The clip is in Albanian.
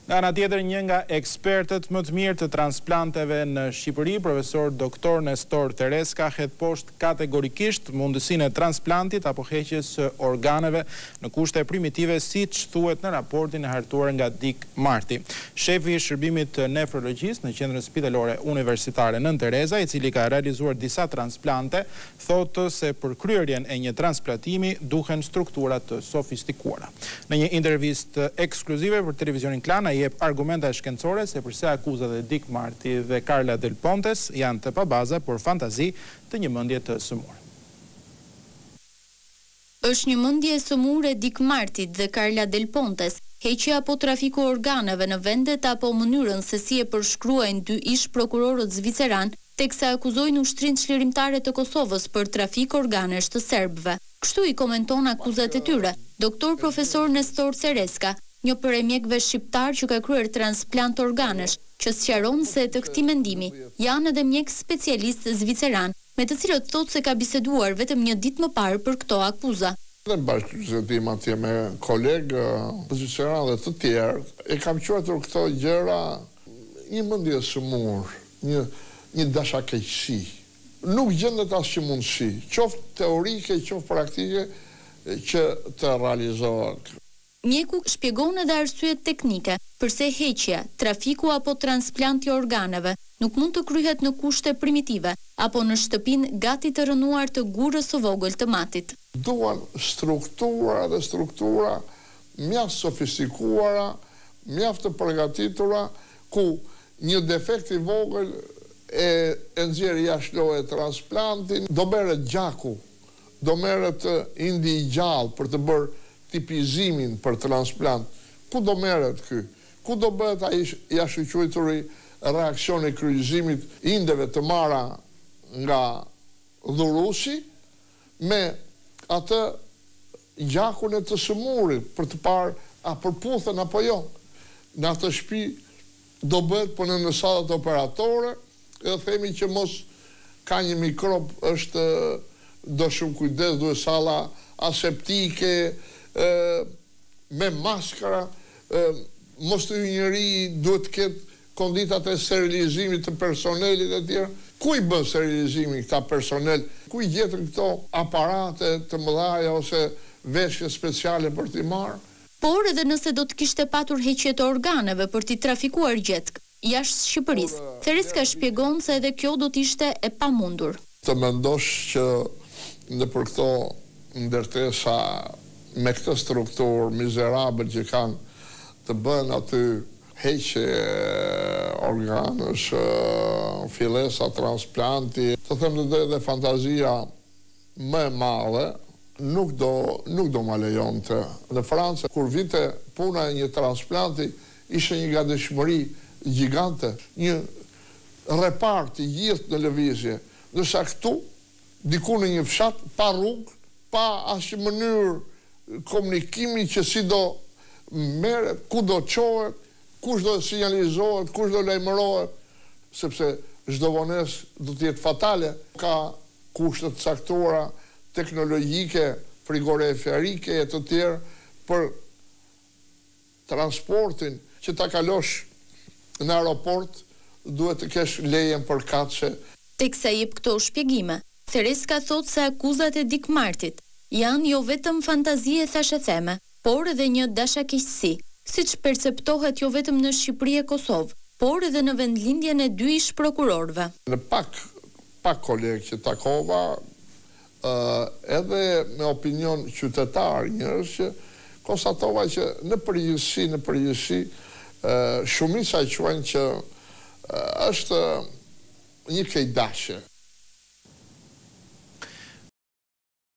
Nga ana tjetër, një nga ekspertët më të mirë të transplanteve në Shqipëri, profesor doktor Nestor Tereska, hedh poshtë kategorikisht mundësinë e transplantit apo heqjes së organeve në kushte primitive, siç thuhet në raportin e hartuar nga Dik Marti. Shefi i shërbimit nefrologjisë në Qendrën Spitalore Universitare Nën Tereza, i cili ka realizuar disa transplante, thotë se për kryerjen e një transplantimi duhen struktura të sofistikuara. Në një intervistë ekskluzive për televizionin Klan, jep argumenta shkencore se përse akuzat e Dik Marti dhe Carla Del Pontes janë të pabaza por fantazi të një mendje të sëmurë. Është një mendje e sëmurë e Dik Martit dhe Carla Del Pontes, heqja apo trafiku organeve në vendet apo mënyrën se si e përshkruajnë dy ish prokurorët zviceran, teksa akuzojnë Ushtrinë Çlirimtare të Kosovës për trafik organesh të serbëve. Kështu i komenton akuzat e tyre doktor profesor Nestor Tereska, një për e mjekëve shqiptar që ka kryer transplant organesh, që sqaron se të këtij mendimi janë edhe mjek specialist zviceran, me të cilët thotë se ka biseduar vetëm një ditë më parë për këto akuza. Në bashkëbisedim atje me kolegë zviceran dhe të tjerë, e kam quajtur këto gjëra një mendje sëmurë, një dashakeqësi. Nuk gjendet asnjë mundësi, qoftë teorike, qoftë praktike, që të realizohet. Mjeku shpjegon edhe arsyet teknike përse heqja, trafiku apo transplanti organeve nuk mund të kryhet në kushte primitive apo në shtëpinë gati të rënuar të gurës së vogël të matit. Duan struktura mjaft sofistikuara, mjaft të përgatitura, ku një defekt i vogël e nxjerr jashtë loje transplantin, do merret gjaku, do merret indi i gjallë për të bërë tipizimin për transplant. Ku do merret ky? Ku do bëhet ai jashtëquajturi reaksioni kryqëzimit indeve të marra nga dhurusi me atë gjakun e të sëmurit për të parë a përputhen apo jo. Në atë shtëpi do bëhet punë në sallat operatore, dhe themi që mos ka një mikrob, është do shumë kujdes, duhet salla aseptike, me maskara, mos të njëri duhet të ketë konditat e sterilizimit të personelit e tjera. Ku i bën sterilizimin këta personel? Ku i gjetën këto aparate të mëdhaja ose veshje speciale për t'i marrë? Por edhe nëse do të kishte patur heqje të organeve për t'i trafikuar gjetk jashtë Shqipërisë, Tereska shpjegon se edhe kjo do t'ishte e pamundur. Të mendosh që nëpër këto ndërtesa me këtë strukturë mizerabël që kanë të bën aty heqje organesh, fillesa, transplanti, të them të drejtë dhe fantazia më e madhe nuk do ma lejonte. Në Francë, kur vinte puna e një transplanti, ishte një gatishmëri gjigante, një repart i gjithë në lëvizje. Ndërsa këtu, diku në një fshat, pa rrugë, pa asnjë mënyrë komunikimi që si do merret, ku do çohet, kush do sinjalizohet, kush do lajmërohet, sepse çdo vonesë do të jetë fatale. Ka kushte të caktuara teknologjike, frigoriferike e të tjerë për transportin që ta kalosh në aeroport, duhet të kesh lejen për katse. Teksa jep këto shpjegime, Tereska thotë se akuzat e Dik Martit janë jo vetëm fantazie thashë theme, por edhe një dashakeqësi, siç perceptohet jo vetëm në Shqipëri e Kosovë, por edhe në vendlindjen e dy ish prokurorëve. Në pak kolegë që takova, edhe me opinion qytetar, njerëz që konstatova që në përgjithësi shumica quajnë që është një kejdashe.